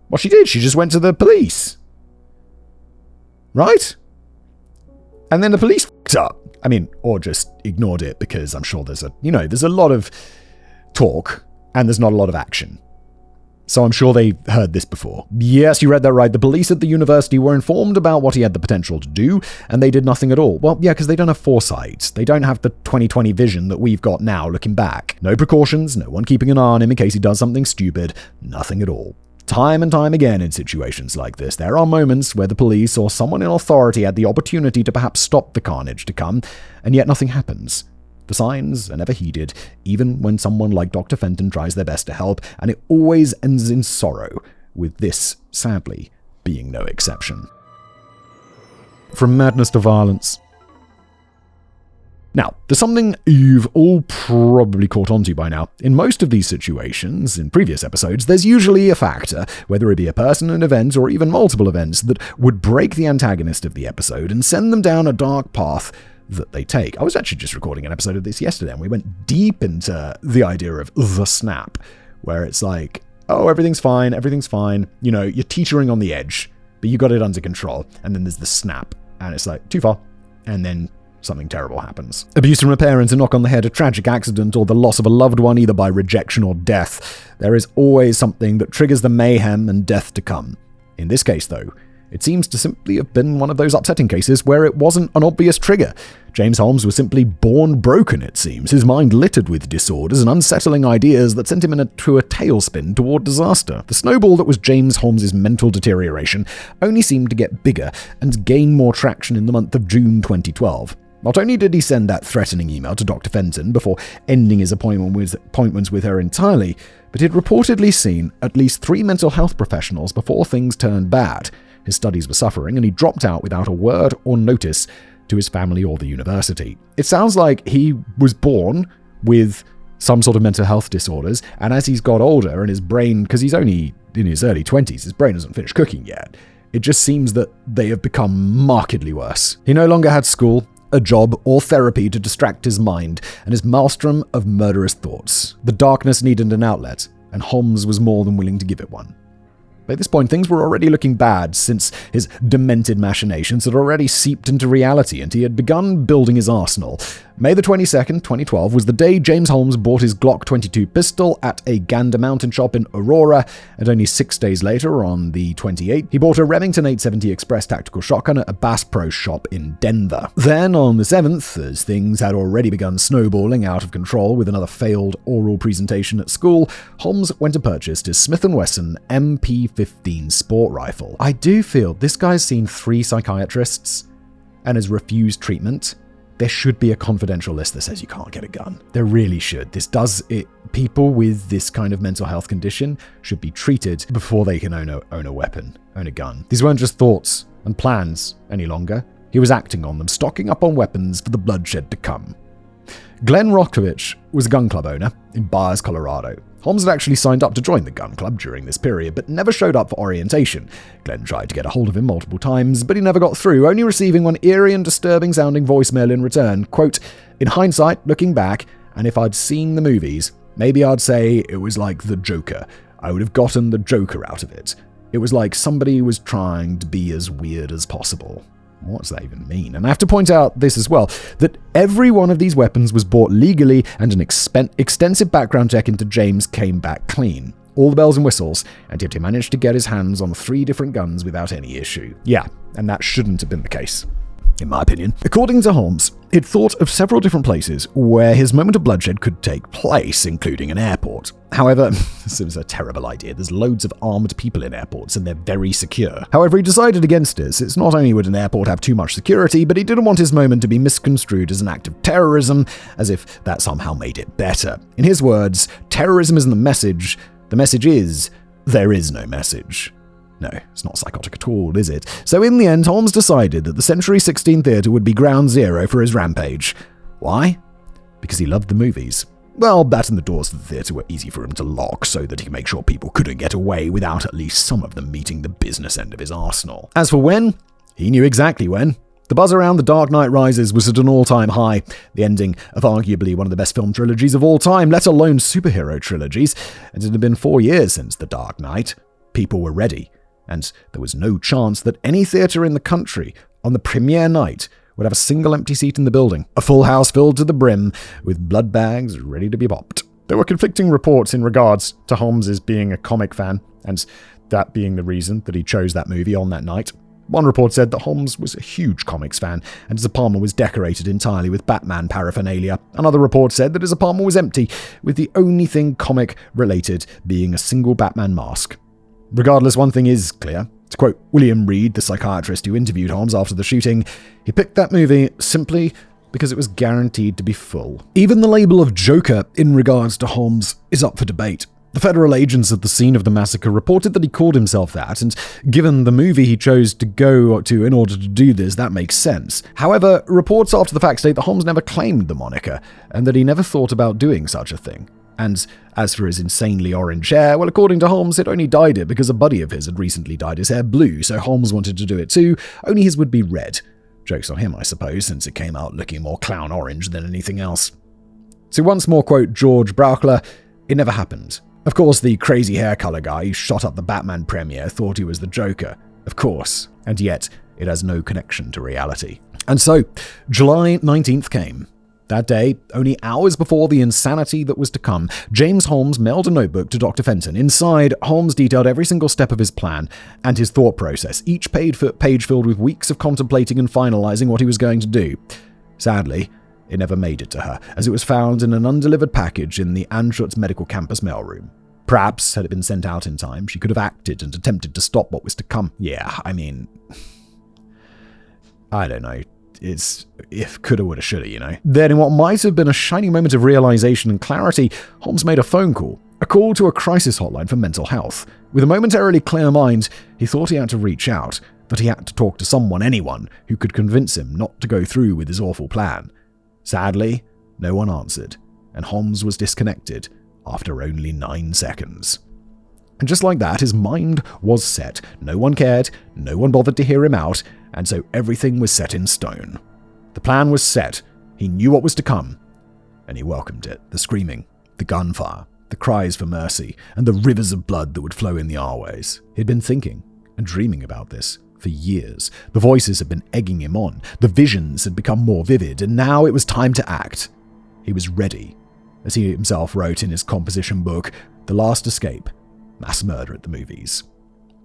Well, she did. She just went to the police. Right? And then the police f***ed up. Or just ignored it because I'm sure there's a lot of talk and there's not a lot of action. So I'm sure they heard this before. Yes, you read that right. The police at the university were informed about what he had the potential to do, and they did nothing at all. Well, yeah, because they don't have foresight. They don't have the 2020 vision that we've got now looking back. No precautions, no one keeping an eye on him in case he does something stupid. Nothing at all. Time and time again in situations like this, there are moments where the police or someone in authority had the opportunity to perhaps stop the carnage to come, and yet nothing happens. The signs are never heeded, even when someone like Dr. Fenton tries their best to help, and it always ends in sorrow, with this, sadly, being no exception. From madness to violence. Now, there's something you've all probably caught on to by now. In most of these situations, in previous episodes, there's usually a factor, whether it be a person, an event, or even multiple events, that would break the antagonist of the episode and send them down a dark path that they take. I was actually just recording an episode of this yesterday, and we went deep into the idea of the snap, where it's like, oh, everything's fine. You know, you're teetering on the edge, but you got it under control. And then there's the snap, and it's like, too far. And then something terrible happens. Abuse from a parent, a knock on the head, a tragic accident, or the loss of a loved one, either by rejection or death. There is always something that triggers the mayhem and death to come. In this case, though, it seems to simply have been one of those upsetting cases where it wasn't an obvious trigger. James Holmes was simply born broken, it seems, his mind littered with disorders and unsettling ideas that sent him into a tailspin toward disaster. The snowball that was James Holmes' mental deterioration only seemed to get bigger and gain more traction in the month of June 2012. Not only did he send that threatening email to Dr. Fenton before ending his appointments with her entirely, but he'd reportedly seen at least 3 mental health professionals before things turned bad. His studies were suffering, and he dropped out without a word or notice to his family or the university. It sounds like he was born with some sort of mental health disorders, and as he's got older and his brain, because he's only in his early 20s, his brain hasn't finished cooking yet, it just seems that they have become markedly worse. He no longer had school, a job, or therapy to distract his mind and his maelstrom of murderous thoughts. The darkness needed an outlet, and Holmes was more than willing to give it one. By this point, things were already looking bad since his demented machinations had already seeped into reality and he had begun building his arsenal. May the 22nd, 2012 was the day James Holmes bought his Glock 22 pistol at a Gander Mountain shop in Aurora, and only 6 days later, on the 28th, he bought a Remington 870 Express tactical shotgun at a Bass Pro shop in Denver. Then, on the 7th, as things had already begun snowballing out of control with another failed oral presentation at school, Holmes went and purchased his Smith & Wesson MP15 sport rifle. I do feel this guy's seen 3 psychiatrists and has refused treatment. There should be a confidential list that says you can't get a gun. There really should. People with this kind of mental health condition should be treated before they can own a weapon, own a gun. These weren't just thoughts and plans any longer. He was acting on them, stocking up on weapons for the bloodshed to come. Glenn Rokovich was a gun club owner in Byers, Colorado. Holmes had actually signed up to join the gun club during this period, but never showed up for orientation. Glenn tried to get a hold of him multiple times, but he never got through, only receiving one eerie and disturbing-sounding voicemail in return. Quote, "In hindsight, looking back, and if I'd seen the movies, maybe I'd say it was like the Joker. I would have gotten the Joker out of it. It was like somebody was trying to be as weird as possible." What does that even mean? And I have to point out this as well, that every one of these weapons was bought legally and an extensive background check into James came back clean. All the bells and whistles, and yet he managed to get his hands on 3 different guns without any issue. Yeah, and that shouldn't have been the case, in my opinion. According to Holmes, he'd thought of several different places where his moment of bloodshed could take place, including an airport. However, this was a terrible idea. There's loads of armed people in airports and they're very secure. However, he decided against this. It's not only would an airport have too much security, but he didn't want his moment to be misconstrued as an act of terrorism, as if that somehow made it better. In his words, terrorism isn't the message. The message is, there is no message. No, it's not psychotic at all, is it? So in the end, Holmes decided that the Century 16 Theatre would be ground zero for his rampage. Why? Because he loved the movies. Well, that and the doors to the theatre were easy for him to lock so that he could make sure people couldn't get away without at least some of them meeting the business end of his arsenal. As for when, he knew exactly when. The buzz around The Dark Knight Rises was at an all-time high, the ending of arguably one of the best film trilogies of all time, let alone superhero trilogies, and it had been 4 years since The Dark Knight. People were ready. And there was no chance that any theatre in the country on the premiere night would have a single empty seat in the building. A full house filled to the brim with blood bags ready to be popped. There were conflicting reports in regards to Holmes' being a comic fan, and that being the reason that he chose that movie on that night. One report said that Holmes was a huge comics fan, and his apartment was decorated entirely with Batman paraphernalia. Another report said that his apartment was empty, with the only thing comic-related being a single Batman mask. Regardless, one thing is clear. To quote William Reed, the psychiatrist who interviewed Holmes after the shooting, he picked that movie simply because it was guaranteed to be full. Even the label of Joker in regards to Holmes is up for debate. The federal agents at the scene of the massacre reported that he called himself that, and given the movie he chose to go to in order to do this, that makes sense. However, reports after the fact state that Holmes never claimed the moniker, and that he never thought about doing such a thing. And as for his insanely orange hair, well, according to Holmes, it only dyed it because a buddy of his had recently dyed his hair blue, so Holmes wanted to do it too, only his would be red. Joke's on him, I suppose, since it came out looking more clown orange than anything else. To once more quote George Brauchler, it never happened. Of course, the crazy hair color guy who shot up the Batman premiere thought he was the Joker. Of course. And yet, it has no connection to reality. And so, July 19th came. That day, only hours before the insanity that was to come, James Holmes mailed a notebook to Dr. Fenton. Inside, Holmes detailed every single step of his plan and his thought process, each page filled with weeks of contemplating and finalizing what he was going to do. Sadly, it never made it to her, as it was found in an undelivered package in the Anschutz Medical Campus mailroom. Perhaps, had it been sent out in time, she could have acted and attempted to stop what was to come. Yeah, I mean, I don't know. It's if coulda, woulda, shoulda, you know. Then in what might have been a shining moment of realization and clarity, Holmes made a phone call. A call to a crisis hotline for mental health. With a momentarily clear mind, he thought he had to reach out, that he had to talk to someone, anyone, who could convince him not to go through with his awful plan. Sadly, no one answered, and Holmes was disconnected after only 9 seconds. And just like that, his mind was set. No one cared, no one bothered to hear him out, and so everything was set in stone. The plan was set, he knew what was to come, and he welcomed it. The screaming, the gunfire, the cries for mercy, and the rivers of blood that would flow in the airways. He'd been thinking and dreaming about this for years. The voices had been egging him on, the visions had become more vivid, and now it was time to act. He was ready. As he himself wrote in his composition book, The Last Escape, Mass Murder at the Movies.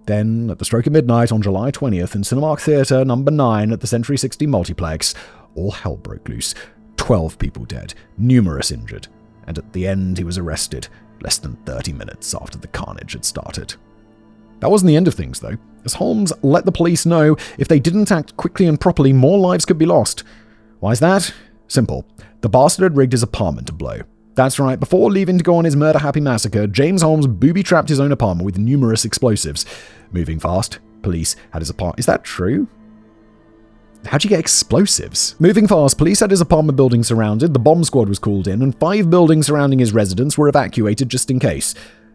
Then, at the stroke of midnight on July 20th in Cinemark Theatre No. 9 at the Century 60 Multiplex, all hell broke loose. 12 people dead, numerous injured, and at the end he was arrested less than 30 minutes after the carnage had started. That wasn't the end of things, though, as Holmes let the police know if they didn't act quickly and properly, more lives could be lost. Why is that? Simple. The bastard had rigged his apartment to blow. That's right, before leaving to go on his murder-happy massacre, James Holmes booby-trapped his own apartment with numerous explosives. Moving fast, police had his apartment. Is that true? How'd you get explosives? Moving fast, police had his apartment building surrounded, the bomb squad was called in, and 5 buildings surrounding his residence were evacuated just in case.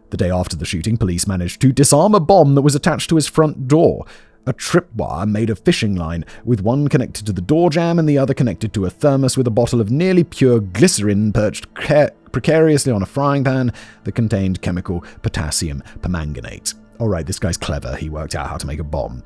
The day after the shooting, police managed to disarm a bomb that was attached to his front door. A tripwire made of fishing line, with one connected to the door jamb and the other connected to a thermos with a bottle of nearly pure glycerin perched precariously on a frying pan that contained chemical potassium permanganate. Alright, this guy's clever, he worked out how to make a bomb.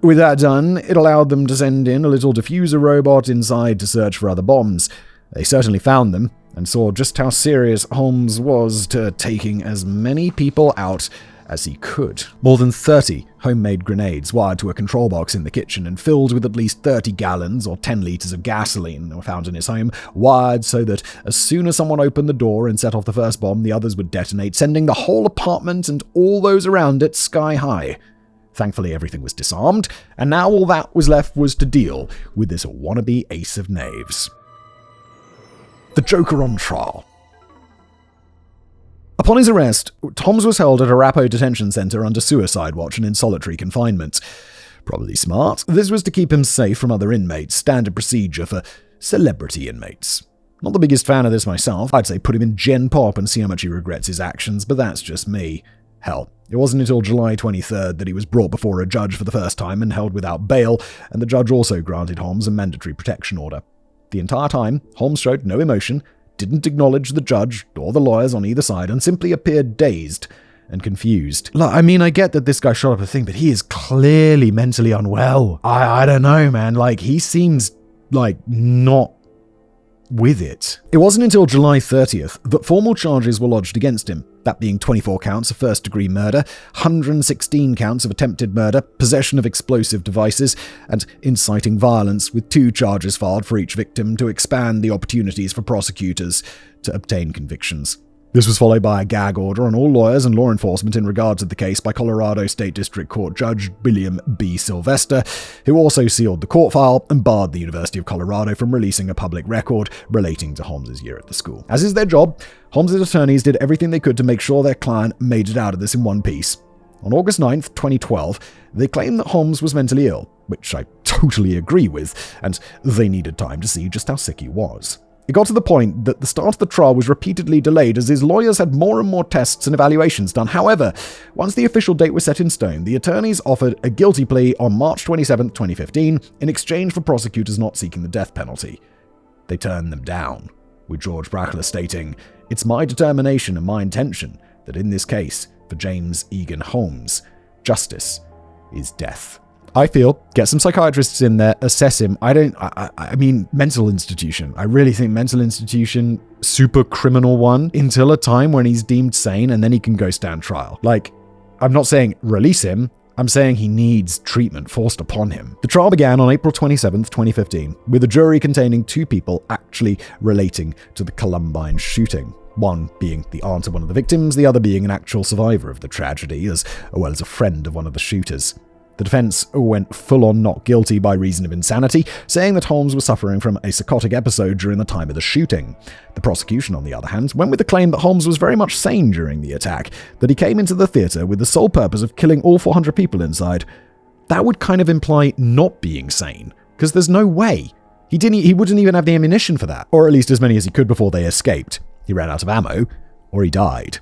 With that done, it allowed them to send in a little diffuser robot inside to search for other bombs. They certainly found them, and saw just how serious Holmes was to taking as many people out as he could. More than 30 homemade grenades wired to a control box in the kitchen and filled with at least 30 gallons or 10 liters of gasoline were found in his home, wired so that as soon as someone opened the door and set off the first bomb, the others would detonate, sending the whole apartment and all those around it sky high. Thankfully, everything was disarmed, and now all that was left was to deal with this wannabe ace of knaves. The Joker on trial. Upon his arrest, Holmes was held at Arapaho Detention Center under suicide watch and in solitary confinement. Probably smart. This was to keep him safe from other inmates, standard procedure for celebrity inmates. Not the biggest fan of this myself. I'd say put him in Gen Pop and see how much he regrets his actions, but that's just me. Hell, it wasn't until July 23rd that he was brought before a judge for the first time and held without bail, and the judge also granted Holmes a mandatory protection order. The entire time, Holmes showed no emotion, didn't acknowledge the judge or the lawyers on either side, and simply appeared dazed and confused. I mean, I get that this guy shot up a thing, but he is clearly mentally unwell. I don't know, man. He seems not with it. It wasn't until July 30th that formal charges were lodged against him, that being 24 counts of first-degree murder, 116 counts of attempted murder, possession of explosive devices, and inciting violence, with 2 charges filed for each victim to expand the opportunities for prosecutors to obtain convictions. This was followed by a gag order on all lawyers and law enforcement in regards to the case by Colorado State District Court Judge William B. Sylvester, who also sealed the court file and barred the University of Colorado from releasing a public record relating to Holmes' year at the school. As is their job, Holmes' attorneys did everything they could to make sure their client made it out of this in one piece. On August 9th, 2012, they claimed that Holmes was mentally ill, which I totally agree with, and they needed time to see just how sick he was. It got to the point that the start of the trial was repeatedly delayed as his lawyers had more and more tests and evaluations done. However, once the official date was set in stone, the attorneys offered a guilty plea on March 27, 2015, in exchange for prosecutors not seeking the death penalty. They turned them down, with George Brachler stating, "It's my determination and my intention that in this case, for James Egan Holmes, justice is death. I feel, get some psychiatrists in there, assess him. I mean, mental institution. I really think mental institution, super criminal one, until a time when he's deemed sane and then he can go stand trial. Like, I'm not saying release him, I'm saying he needs treatment forced upon him. The trial began on April 27th, 2015, with a jury containing 2 people actually relating to the Columbine shooting. One being the aunt of one of the victims, the other being an actual survivor of the tragedy, as well as a friend of one of the shooters. The defense went full-on not guilty by reason of insanity, saying that Holmes was suffering from a psychotic episode during the time of the shooting. The prosecution, on the other hand, went with the claim that Holmes was very much sane during the attack, that he came into the theater with the sole purpose of killing all 400 people inside. That would kind of imply not being sane, because there's no way. He wouldn't even have the ammunition for that, or at least as many as he could before they escaped. He ran out of ammo, or he died.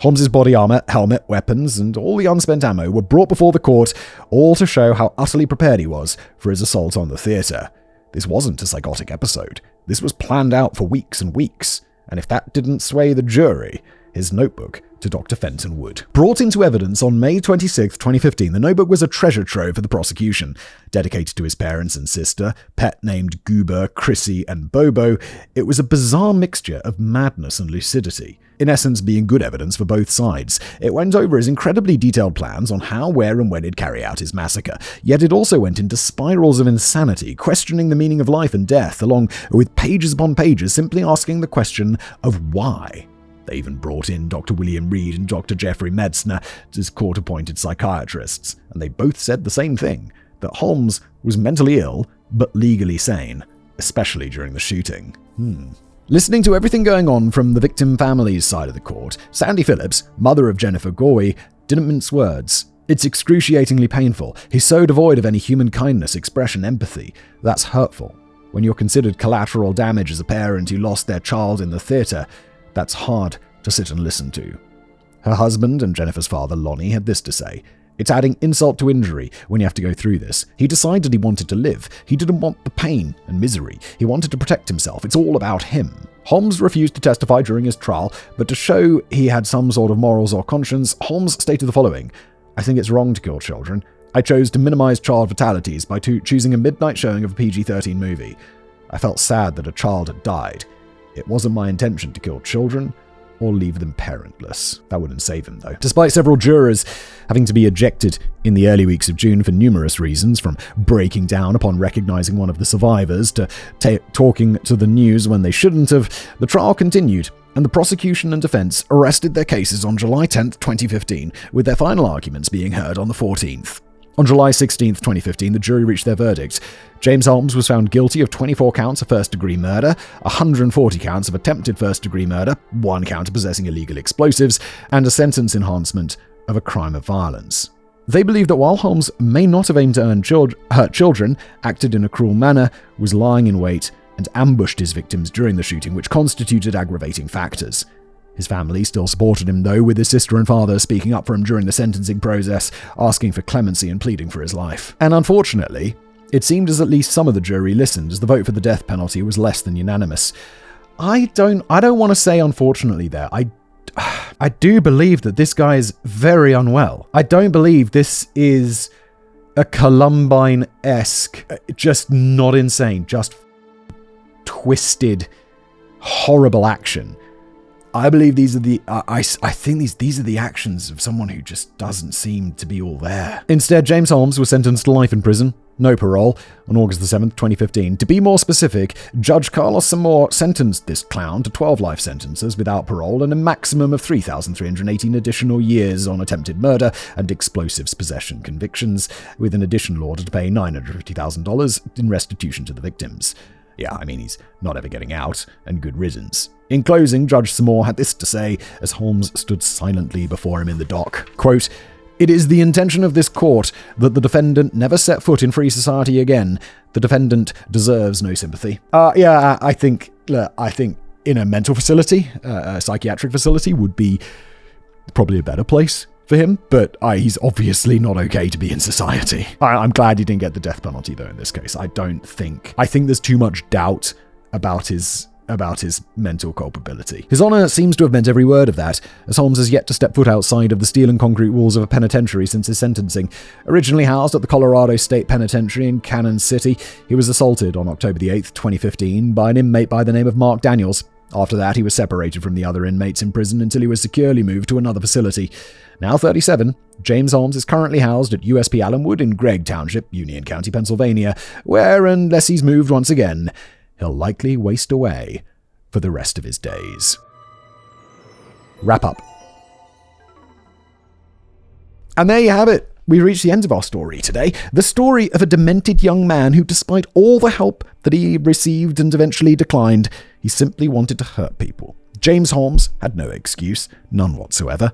Holmes's body armor, helmet, weapons, and all the unspent ammo were brought before the court, all to show how utterly prepared he was for his assault on the theater. This wasn't a psychotic episode. This was planned out for weeks and weeks, and if that didn't sway the jury, his notebook to Dr. Fenton would. Brought into evidence on May 26, 2015, the notebook was a treasure trove for the prosecution. Dedicated to his parents and sister, pet named Goober, Chrissy, and Bobo, it was a bizarre mixture of madness and lucidity, in essence being good evidence for both sides. It went over his incredibly detailed plans on how, where, and when he'd carry out his massacre, yet it also went into spirals of insanity, questioning the meaning of life and death, along with pages upon pages simply asking the question of why. They even brought in Dr. William Reed and Dr. Jeffrey Metzner as court-appointed psychiatrists, and they both said the same thing, that Holmes was mentally ill, but legally sane, especially during the shooting. Listening to everything going on from the victim family's side of the court, Sandy Phillips, mother of Jennifer Gorey, didn't mince words. It's excruciatingly painful. He's so devoid of any human kindness, expression, empathy. That's hurtful. When you're considered collateral damage as a parent who lost their child in the theater, that's hard to sit and listen to. Her husband and Jennifer's father, Lonnie, had this to say: "It's adding insult to injury when you have to go through this. He decided he wanted to live. He didn't want the pain and misery. He wanted to protect himself. It's all about him." Holmes refused to testify during his trial, but to show he had some sort of morals or conscience, Holmes stated the following: "I think it's wrong to kill children. I chose to minimize child fatalities by choosing a midnight showing of a PG-13 movie. I felt sad that a child had died. It wasn't my intention to kill children or leave them parentless." That wouldn't save him, though. Despite several jurors having to be ejected in the early weeks of June for numerous reasons, from breaking down upon recognizing one of the survivors to talking to the news when they shouldn't have, the trial continued, and the prosecution and defense arrested their cases on July 10, 2015, with their final arguments being heard on the 14th. On July 16, 2015, the jury reached their verdict. James Holmes was found guilty of 24 counts of first-degree murder, 140 counts of attempted first-degree murder, 1 count of possessing illegal explosives, and a sentence enhancement of a crime of violence. They believe that while Holmes may not have aimed to hurt children, acted in a cruel manner, was lying in wait, and ambushed his victims during the shooting, which constituted aggravating factors. His family still supported him, though, with his sister and father speaking up for him during the sentencing process, asking for clemency and pleading for his life. And unfortunately, it seemed as at least some of the jury listened, as the vote for the death penalty was less than unanimous. I don't want to say unfortunately there. I do believe that this guy is very unwell. I don't believe this is a Columbine-esque, just not insane, just twisted, horrible action. I believe these are the I think these are the actions of someone who just doesn't seem to be all there. Instead, James Holmes was sentenced to life in prison, no parole, on August 7th, 2015. To be more specific, Judge Carlos Samore sentenced this clown to 12 life sentences without parole and a maximum of 3,318 additional years on attempted murder and explosives possession convictions, with an additional order to pay $950,000 in restitution to the victims. Yeah, I mean, he's not ever getting out, and good riddance. In closing, Judge Samore had this to say as Holmes stood silently before him in the dock. Quote, "It is the intention of this court that the defendant never set foot in free society again. The defendant deserves no sympathy." I think in a mental facility, a psychiatric facility would be probably a better place for him, but he's obviously not okay to be in society. I'm glad he didn't get the death penalty, though, in this case. I think there's too much doubt about his about his mental culpability. His honor seems to have meant every word of that, as Holmes has yet to step foot outside of the steel and concrete walls of a penitentiary since his sentencing. Originally housed at the Colorado State Penitentiary in Cannon City, he was assaulted on October the 8th, 2015, by an inmate by the name of Mark Daniels. After that, he was separated from the other inmates in prison until he was securely moved to another facility. Now 37, James Holmes is currently housed at USP Allenwood in Gregg Township, Union County, Pennsylvania, where, unless he's moved once again, he'll likely waste away for the rest of his days. Wrap up. And there you have it. We reached the end of our story today. The story of a demented young man who, despite all the help that he received and eventually declined, he simply wanted to hurt people. James Holmes had no excuse, none whatsoever.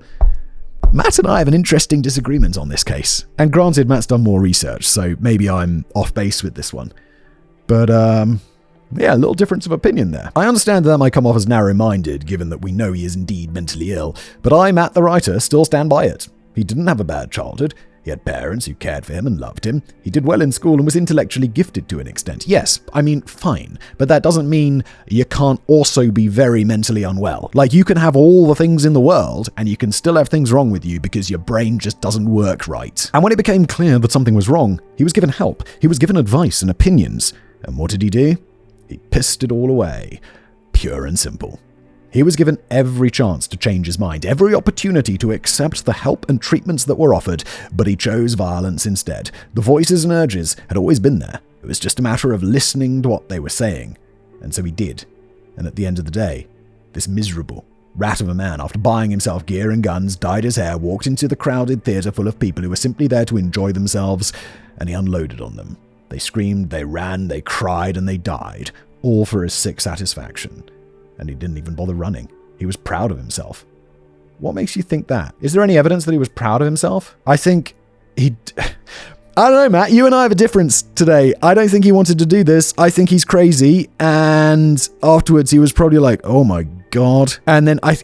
Matt and I have an interesting disagreement on this case. And granted, Matt's done more research, so maybe I'm off base with this one. But, yeah, a little difference of opinion there. I understand that might come off as narrow-minded, given that we know he is indeed mentally ill, but I, Matt the writer, still stand by it. He didn't have a bad childhood. He had parents who cared for him and loved him. He did well in school and was intellectually gifted to an extent. Yes, I mean, fine. But that doesn't mean you can't also be very mentally unwell. Like, you can have all the things in the world and you can still have things wrong with you because your brain just doesn't work right. And when it became clear that something was wrong, he was given help. He was given advice and opinions. And what did he do? He pissed it all away. Pure and simple. He was given every chance to change his mind, every opportunity to accept the help and treatments that were offered, but he chose violence instead. The voices and urges had always been there. It was just a matter of listening to what they were saying. And so he did. And at the end of the day, this miserable rat of a man, after buying himself gear and guns, dyed his hair, walked into the crowded theater full of people who were simply there to enjoy themselves, and he unloaded on them. They screamed, they ran, they cried, and they died, all for his sick satisfaction. And he didn't even bother running. He was proud of himself. What makes you think that? Is there any evidence that he was proud of himself? I think he... I don't know, Matt. You and I have a difference today. I don't think he wanted to do this. I think he's crazy. And afterwards, he was probably like, oh my God. And then I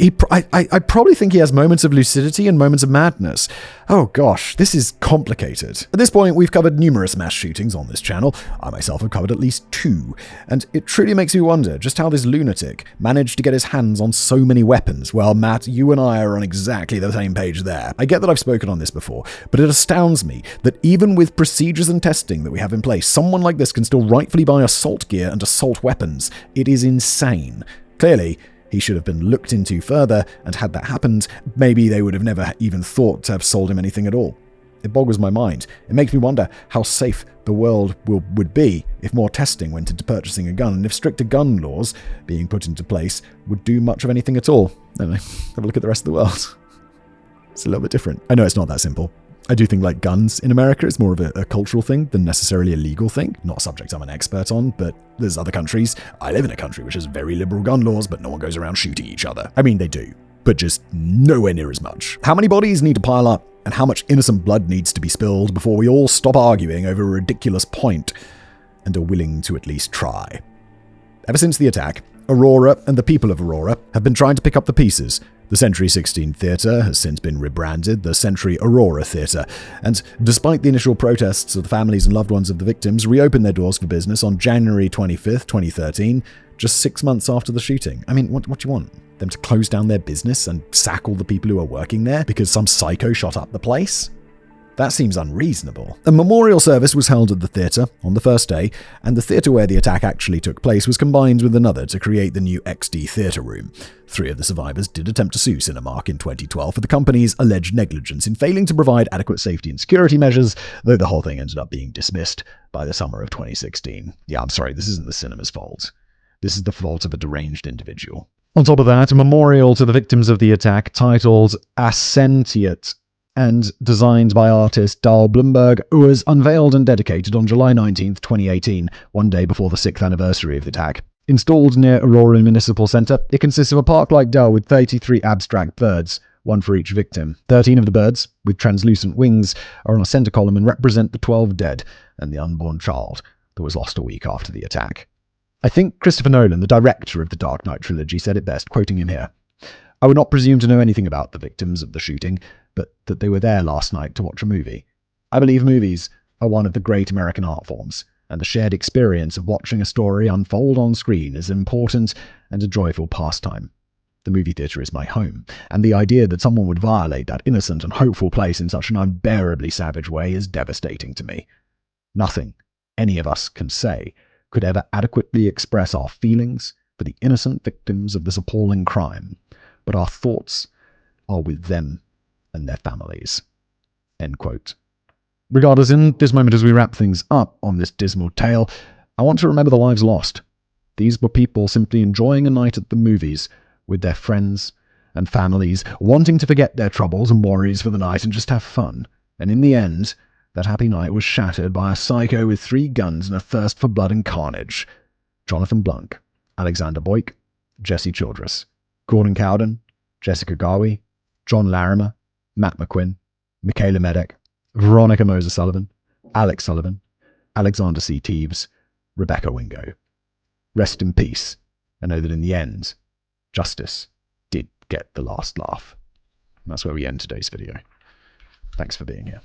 probably think he has moments of lucidity and moments of madness. Oh gosh, this is complicated. At this point, we've covered numerous mass shootings on this channel. I myself have covered at least 2. And it truly makes me wonder just how this lunatic managed to get his hands on so many weapons. Well, Matt, you and I are on exactly the same page there. I get that I've spoken on this before, but it astounds me that even with procedures and testing that we have in place, someone like this can still rightfully buy assault gear and assault weapons. It is insane. Clearly, he should have been looked into further, and had that happened, maybe they would have never even thought to have sold him anything at all. It boggles my mind. It makes me wonder how safe the world would be if more testing went into purchasing a gun, and if stricter gun laws being put into place would do much of anything at all. Anyway, have a look at the rest of the world. It's a little bit different. I know it's not that simple. I do think like guns in America is more of a cultural thing than necessarily a legal thing. Not a subject I'm an expert on, but there's other countries. I live in a country which has very liberal gun laws, but no one goes around shooting each other. I mean, they do, but just nowhere near as much. How many bodies need to pile up and how much innocent blood needs to be spilled before we all stop arguing over a ridiculous point and are willing to at least try? Ever since the attack, Aurora and the people of Aurora have been trying to pick up the pieces. The Century 16 Theatre has since been rebranded the Century Aurora Theatre, and despite the initial protests of the families and loved ones of the victims, reopened their doors for business on January 25th, 2013, just 6 months after the shooting. I mean, what do you want? Them to close down their business and sack all the people who are working there because some psycho shot up the place? That seems unreasonable. A memorial service was held at the theatre on the first day, and the theatre where the attack actually took place was combined with another to create the new XD Theatre Room. 3 of the survivors did attempt to sue Cinemark in 2012 for the company's alleged negligence in failing to provide adequate safety and security measures, though the whole thing ended up being dismissed by the summer of 2016. Yeah, I'm sorry, this isn't the cinema's fault. This is the fault of a deranged individual. On top of that, a memorial to the victims of the attack titled Ascentiate and designed by artist Dahl Blumberg, was unveiled and dedicated on July 19, 2018, one day before the 6th anniversary of the attack. Installed near Aurora Municipal Center, it consists of a park-like dell with 33 abstract birds, one for each victim. 13 of the birds, with translucent wings, are on a center column and represent the 12 dead and the unborn child that was lost a week after the attack. I think Christopher Nolan, the director of the Dark Knight trilogy, said it best, quoting him here. I would not presume to know anything about the victims of the shooting, but that they were there last night to watch a movie. I believe movies are one of the great American art forms. and the shared experience of watching a story unfold on screen is important and a joyful pastime. The movie theater is my home, and the idea that someone would violate that innocent and hopeful place in such an unbearably savage way is devastating to me. Nothing any of us can say could ever adequately express our feelings for the innocent victims of this appalling crime, but our thoughts are with them and their families." End quote. Regardless, in this moment as we wrap things up on this dismal tale, I want to remember the lives lost. These were people simply enjoying a night at the movies with their friends and families, wanting to forget their troubles and worries for the night and just have fun. And in the end, that happy night was shattered by a psycho with 3 guns and a thirst for blood and carnage. Jonathan Blunk, Alexander Boyk, Jesse Childress, Gordon Cowden, Jessica Garvey, John Larimer, Matt McQuinn, Michaela Medek, Veronica Moser Sullivan, Alex Sullivan, Alexander C. Teeves, Rebecca Wingo. Rest in peace, and know that in the end, justice did get the last laugh. And that's where we end today's video. Thanks for being here.